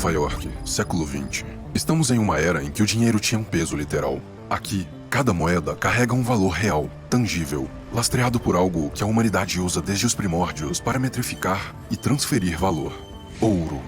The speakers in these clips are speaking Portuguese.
Nova York, século XX. Estamos em uma era em que o dinheiro tinha um peso literal. Aqui, cada moeda carrega um valor real, tangível, lastreado por algo que a humanidade usa desde os primórdios para metrificar e transferir valor. Ouro.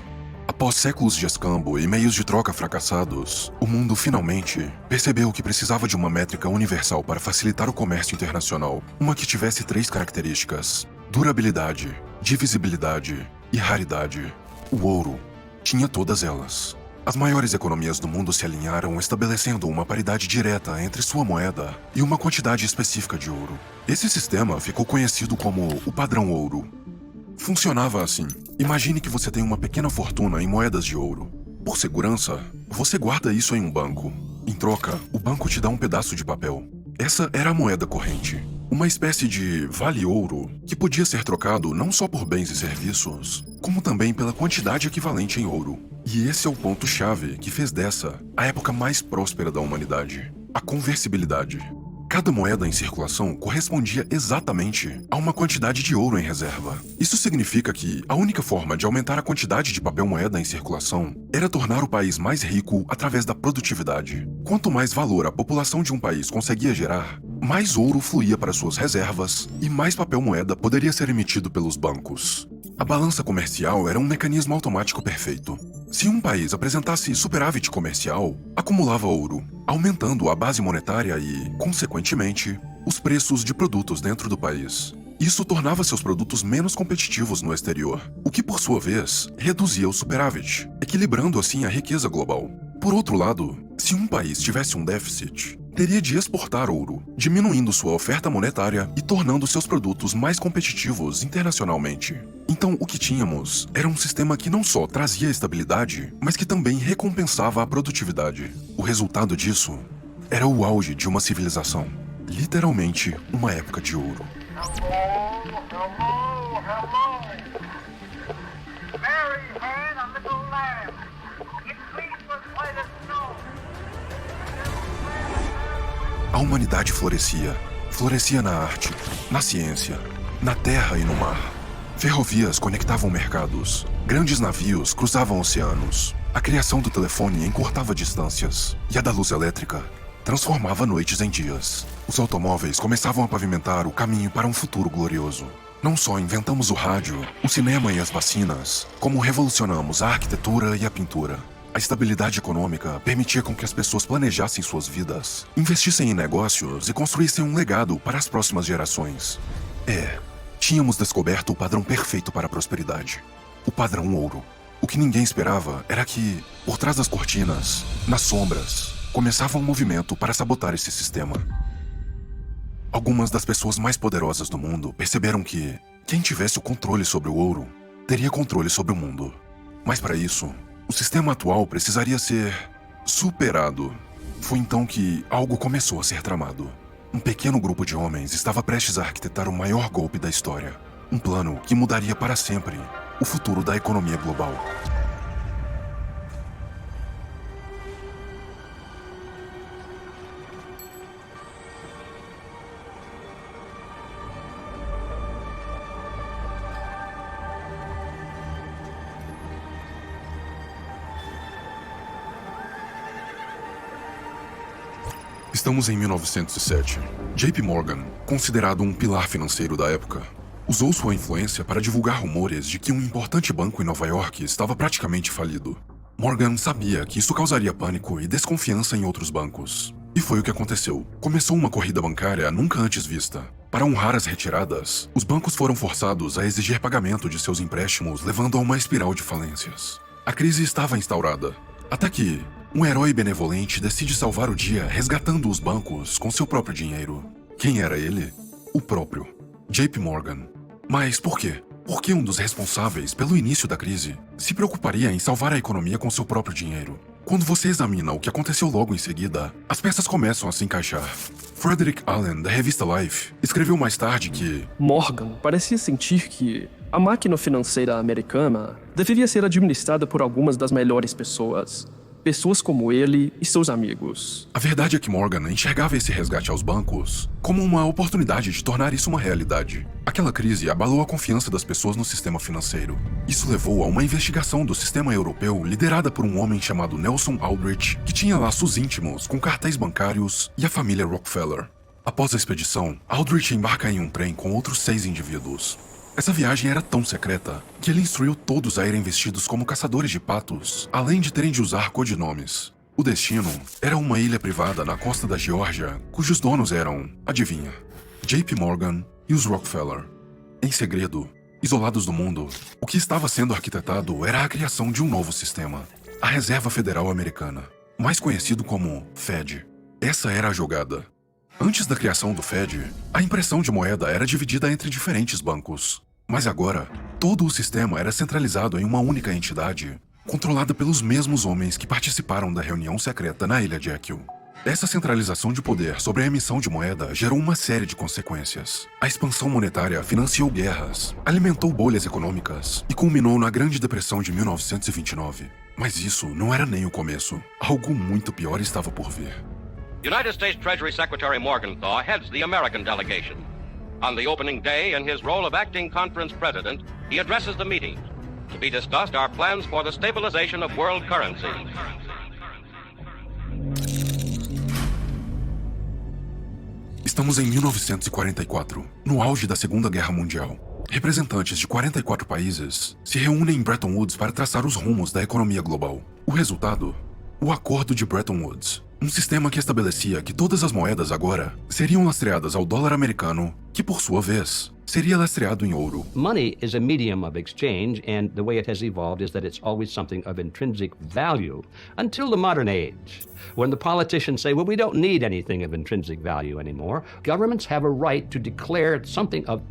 Após séculos de escambo e meios de troca fracassados, o mundo finalmente percebeu que precisava de uma métrica universal para facilitar o comércio internacional, uma que tivesse 3 características: durabilidade, divisibilidade e raridade. O ouro tinha todas elas. As maiores economias do mundo se alinharam, estabelecendo uma paridade direta entre sua moeda e uma quantidade específica de ouro. Esse sistema ficou conhecido como o padrão ouro. Funcionava assim. Imagine que você tem uma pequena fortuna em moedas de ouro. Por segurança, você guarda isso em um banco. Em troca, o banco te dá um pedaço de papel. Essa era a moeda corrente. Uma espécie de vale-ouro que podia ser trocado não só por bens e serviços, como também pela quantidade equivalente em ouro. E esse é o ponto-chave que fez dessa a época mais próspera da humanidade: a conversibilidade. Cada moeda em circulação correspondia exatamente a uma quantidade de ouro em reserva. Isso significa que a única forma de aumentar a quantidade de papel-moeda em circulação era tornar o país mais rico através da produtividade. Quanto mais valor a população de um país conseguia gerar, mais ouro fluía para suas reservas e mais papel-moeda poderia ser emitido pelos bancos. A balança comercial era um mecanismo automático perfeito. Se um país apresentasse superávit comercial, acumulava ouro, aumentando a base monetária e, consequentemente, os preços de produtos dentro do país. Isso tornava seus produtos menos competitivos no exterior, o que, por sua vez, reduzia o superávit, equilibrando assim a riqueza global. Por outro lado, se um país tivesse um déficit, teria de exportar ouro, diminuindo sua oferta monetária e tornando seus produtos mais competitivos internacionalmente. Então, o que tínhamos era um sistema que não só trazia estabilidade, mas que também recompensava a produtividade. O resultado disso era o auge de uma civilização. Literalmente, uma época de ouro. Mary had a little lamb. Its fleece was white as snow. A humanidade florescia. Florescia na arte, na ciência, na terra e no mar. Ferrovias conectavam mercados. Grandes navios cruzavam oceanos. A criação do telefone encurtava distâncias. E a da luz elétrica transformava noites em dias. Os automóveis começavam a pavimentar o caminho para um futuro glorioso. Não só inventamos o rádio, o cinema e as vacinas, como revolucionamos a arquitetura e a pintura. A estabilidade econômica permitia com que as pessoas planejassem suas vidas, investissem em negócios e construíssem um legado para as próximas gerações. Tínhamos descoberto o padrão perfeito para a prosperidade: o padrão ouro. O que ninguém esperava era que, por trás das cortinas, nas sombras, começava um movimento para sabotar esse sistema. Algumas das pessoas mais poderosas do mundo perceberam que quem tivesse o controle sobre o ouro teria controle sobre o mundo. Mas para isso, o sistema atual precisaria ser superado. Foi então que algo começou a ser tramado. Um pequeno grupo de homens estava prestes a arquitetar o maior golpe da história. Um plano que mudaria para sempre o futuro da economia global. Estamos em 1907. JP Morgan, considerado um pilar financeiro da época, usou sua influência para divulgar rumores de que um importante banco em Nova York estava praticamente falido. Morgan sabia que isso causaria pânico e desconfiança em outros bancos. E foi o que aconteceu. Começou uma corrida bancária nunca antes vista. Para honrar as retiradas, os bancos foram forçados a exigir pagamento de seus empréstimos, levando a uma espiral de falências. A crise estava instaurada, até que um herói benevolente decide salvar o dia resgatando os bancos com seu próprio dinheiro. Quem era ele? O próprio JP Morgan. Mas por quê? Por que um dos responsáveis pelo início da crise se preocuparia em salvar a economia com seu próprio dinheiro? Quando você examina o que aconteceu logo em seguida, as peças começam a se encaixar. Frederick Allen, da revista Life, escreveu mais tarde que Morgan parecia sentir que a máquina financeira americana deveria ser administrada por algumas das melhores pessoas. pessoas como ele e seus amigos. A verdade é que Morgan enxergava esse resgate aos bancos como uma oportunidade de tornar isso uma realidade. Aquela crise abalou a confiança das pessoas no sistema financeiro. Isso levou a uma investigação do sistema europeu liderada por um homem chamado Nelson Aldrich, que tinha laços íntimos com cartéis bancários e a família Rockefeller. Após a expedição, Aldrich embarca em um trem com outros 6 indivíduos. Essa viagem era tão secreta que ele instruiu todos a irem vestidos como caçadores de patos, além de terem de usar codinomes. O destino era uma ilha privada na costa da Geórgia, cujos donos eram, adivinha, JP Morgan e os Rockefeller. Em segredo, isolados do mundo, o que estava sendo arquitetado era a criação de um novo sistema, a Reserva Federal Americana, mais conhecido como Fed. Essa era a jogada. Antes da criação do Fed, a impressão de moeda era dividida entre diferentes bancos. Mas agora, todo o sistema era centralizado em uma única entidade, controlada pelos mesmos homens que participaram da reunião secreta na Ilha Jekyll. Essa centralização de poder sobre a emissão de moeda gerou uma série de consequências. A expansão monetária financiou guerras, alimentou bolhas econômicas e culminou na Grande Depressão de 1929. Mas isso não era nem o começo. Algo muito pior estava por vir. United States Treasury Secretary Morgenthau heads the American delegation. On the opening day, in his role of acting conference president, he addresses the meeting. To be discussed are plans for the stabilization of world currency. Estamos em 1944, no auge da Segunda Guerra Mundial. Representantes de 44 países se reúnem em Bretton Woods para traçar os rumos da economia global. O resultado? O Acordo de Bretton Woods. Um sistema que estabelecia que todas as moedas agora seriam lastreadas ao dólar americano, que por sua vez seria lastreado em ouro. Money is a medium of exchange, and the way it has evolved is that it's always something of intrinsic value until the modern age, when the politicians say, well, we don't need anything of intrinsic value anymore. Governments have a right to declare something of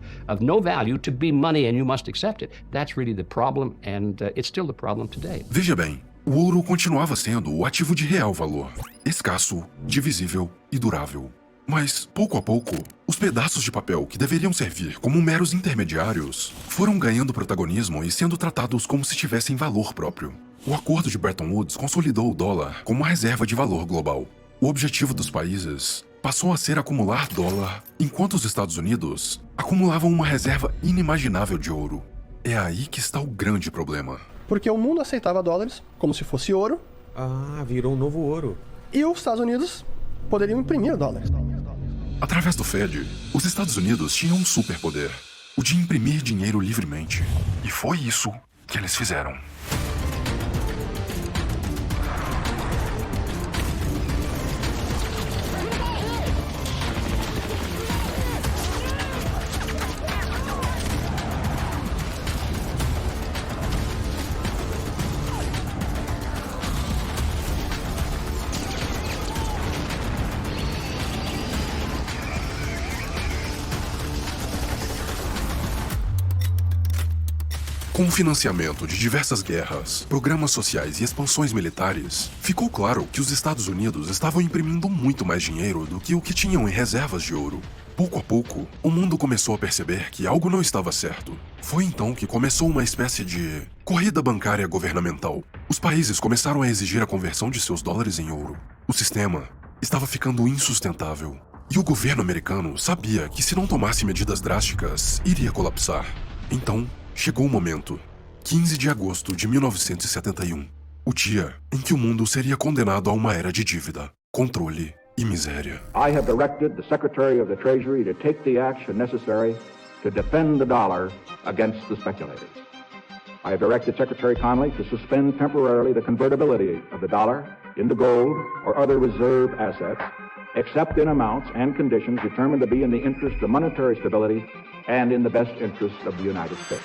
no value to be money, and you must accept it. That's really the problem, and it's still the problem today. Veja bem, o ouro continuava sendo o ativo de real valor, escasso, divisível e durável. Mas, pouco a pouco, os pedaços de papel que deveriam servir como meros intermediários foram ganhando protagonismo e sendo tratados como se tivessem valor próprio. O Acordo de Bretton Woods consolidou o dólar como uma reserva de valor global. O objetivo dos países passou a ser acumular dólar, enquanto os Estados Unidos acumulavam uma reserva inimaginável de ouro. É aí que está o grande problema. Porque o mundo aceitava dólares como se fosse ouro. Ah, virou um novo ouro. E os Estados Unidos poderiam imprimir dólares. Através do Fed, os Estados Unidos tinham um superpoder, o de imprimir dinheiro livremente. E foi isso que eles fizeram. Com o financiamento de diversas guerras, programas sociais e expansões militares, ficou claro que os Estados Unidos estavam imprimindo muito mais dinheiro do que o que tinham em reservas de ouro. Pouco a pouco, o mundo começou a perceber que algo não estava certo. Foi então que começou uma espécie de corrida bancária governamental. Os países começaram a exigir a conversão de seus dólares em ouro. O sistema estava ficando insustentável. E o governo americano sabia que se não tomasse medidas drásticas, iria colapsar. Então, chegou o momento, 15 de agosto de 1971, o dia em que o mundo seria condenado a uma era de dívida, controle e miséria. I have directed the Secretary of the Treasury to take the action necessary to defend the dollar against the speculators. I have directed Secretary Connally to suspend temporarily the convertibility of the dollar into gold or other reserve assets, except in amounts and conditions determined to be in the interest of monetary stability and in the best interest of the United States.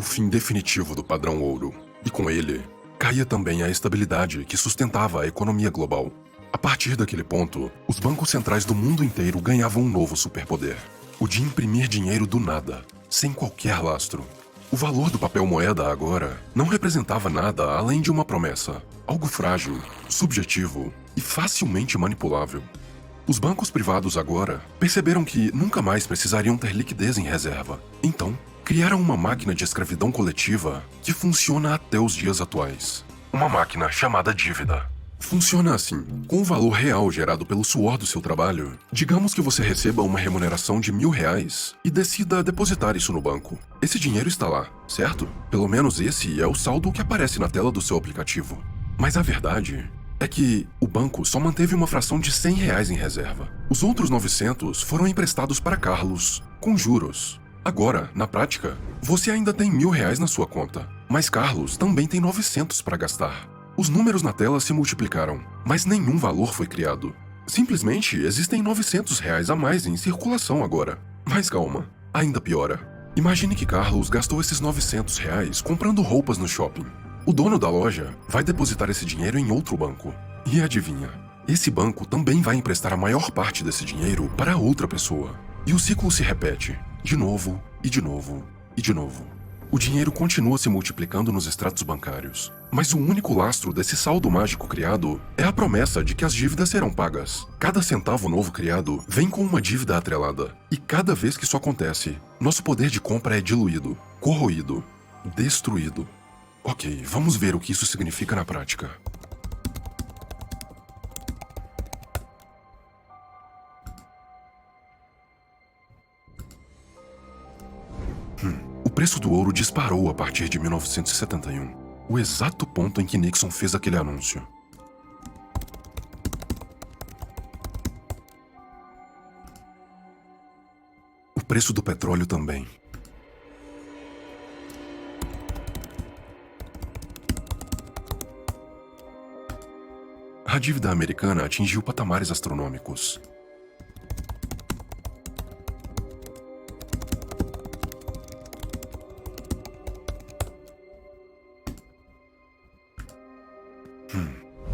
fim definitivo do padrão ouro, e com ele, caía também a estabilidade que sustentava a economia global. A partir daquele ponto, os bancos centrais do mundo inteiro ganhavam um novo superpoder: o de imprimir dinheiro do nada, sem qualquer lastro. O valor do papel moeda agora não representava nada além de uma promessa, algo frágil, subjetivo e facilmente manipulável. Os bancos privados agora perceberam que nunca mais precisariam ter liquidez em reserva. Então, criaram uma máquina de escravidão coletiva que funciona até os dias atuais. Uma máquina chamada dívida. Funciona assim: com o valor real gerado pelo suor do seu trabalho, digamos que você receba uma remuneração de R$1.000 e decida depositar isso no banco. Esse dinheiro está lá, certo? Pelo menos esse é o saldo que aparece na tela do seu aplicativo. Mas a verdade é que o banco só manteve uma fração de R$100 em reserva. Os outros 900 foram emprestados para Carlos, com juros. Agora, na prática, você ainda tem R$1.000 na sua conta, mas Carlos também tem 900 para gastar. Os números na tela se multiplicaram, mas nenhum valor foi criado. Simplesmente existem R$900 a mais em circulação agora. Mas calma, ainda piora. Imagine que Carlos gastou esses R$900 comprando roupas no shopping. O dono da loja vai depositar esse dinheiro em outro banco. E adivinha, esse banco também vai emprestar a maior parte desse dinheiro para outra pessoa. E o ciclo se repete, de novo, e de novo, e de novo. O dinheiro continua se multiplicando nos extratos bancários, mas o único lastro desse saldo mágico criado é a promessa de que as dívidas serão pagas. Cada centavo novo criado vem com uma dívida atrelada, e cada vez que isso acontece, nosso poder de compra é diluído, corroído, destruído. Ok, vamos ver o que isso significa na prática. O preço do ouro disparou a partir de 1971, o exato ponto em que Nixon fez aquele anúncio. O preço do petróleo também. A dívida americana atingiu patamares astronômicos.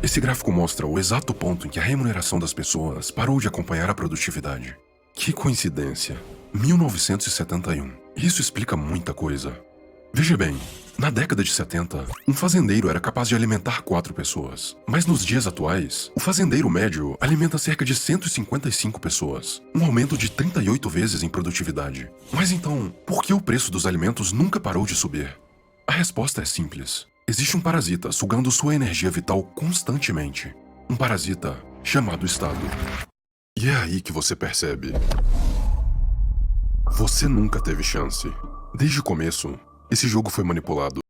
Esse gráfico mostra o exato ponto em que a remuneração das pessoas parou de acompanhar a produtividade. Que coincidência! 1971. Isso explica muita coisa. Veja bem, na década de 70, um fazendeiro era capaz de alimentar 4 pessoas. Mas nos dias atuais, o fazendeiro médio alimenta cerca de 155 pessoas. Um aumento de 38 vezes em produtividade. Mas então, por que o preço dos alimentos nunca parou de subir? A resposta é simples. Existe um parasita sugando sua energia vital constantemente. Um parasita chamado Estado. E é aí que você percebe. Você nunca teve chance. Desde o começo, esse jogo foi manipulado.